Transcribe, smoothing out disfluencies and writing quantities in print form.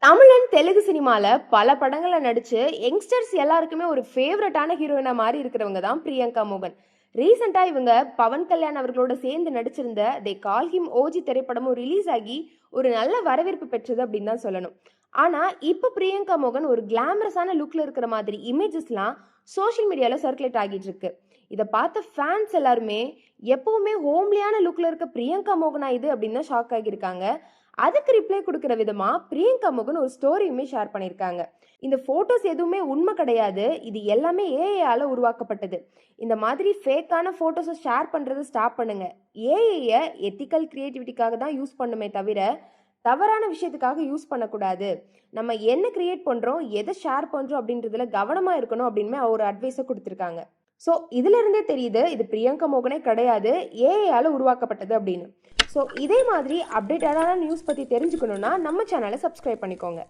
தமிழன் தெலுங்கு சினிமால பல படங்கள்ல நடிச்சு யங்ஸ்டர்ஸ் எல்லாருக்குமே ஒரு ஃபேவரட்டான ஹீரோயினா மாறி இருக்கிறவங்க தான் பிரியங்கா மோகன். ரீசெண்டா இவங்க பவன் கல்யாண் அவர்களோட சேர்ந்து நடிச்சிருந்த தே கால் ஹிம் ஓஜி திரைப்படமும் ரிலீஸ் ஆகி ஒரு நல்ல வரவேற்பு பெற்றது அப்படின்னு தான் சொல்லணும். ஆனா இப்ப பிரியங்கா மோகன் ஒரு கிளாமரஸான லுக்ல இருக்கிற மாதிரி இமேஜஸ்லாம் சோஷியல் மீடியால சர்க்குலேட் ஆகிட்டு இருக்கு. இதை பார்த்த ஃபேன்ஸ் எல்லாருமே எப்பவுமே ஹோம்லியான லுக்ல இருக்க பிரியங்கா மோகனா இது அப்படின்னு தான் ஷாக் ஆகியிருக்காங்க. அதுக்கு ரிப்ளை கொடுக்குற விதமா பிரியங்கா மோகன் ஒரு ஸ்டோரியுமே ஷேர் பண்ணியிருக்காங்க. இந்த போட்டோஸ் எதுவுமே உண்மை கிடையாது, இது எல்லாமே ஏஐயால உருவாக்கப்பட்டது. இந்த மாதிரி ஃபேக்கான போட்டோஸை ஷேர் பண்றது ஸ்டாப் பண்ணுங்க. ஏஐயை எத்திக்கல் கிரியேட்டிவிட்டிக்காக தான் யூஸ் பண்ணுமே தவிர தவறான விஷயத்துக்காக யூஸ் பண்ணக்கூடாது. நம்ம என்ன கிரியேட் பண்றோம், எதை ஷேர் பண்றோம் அப்படின்றதுல கவனமா இருக்கணும் அப்படின்னு ஒரு அட்வைஸை கொடுத்துருக்காங்க. ஸோ இதுல இருந்தே தெரியுது இது பிரியங்கா மோகனே கிடையாது, ஏஐயால உருவாக்கப்பட்டது அப்படின்னு. ஸோ இதே மாதிரி அப்டேட்டடான நியூஸ் பற்றி தெரிஞ்சுக்கணுன்னா நம்ம சேனலை சப்ஸ்கிரைப் பண்ணிக்கோங்க.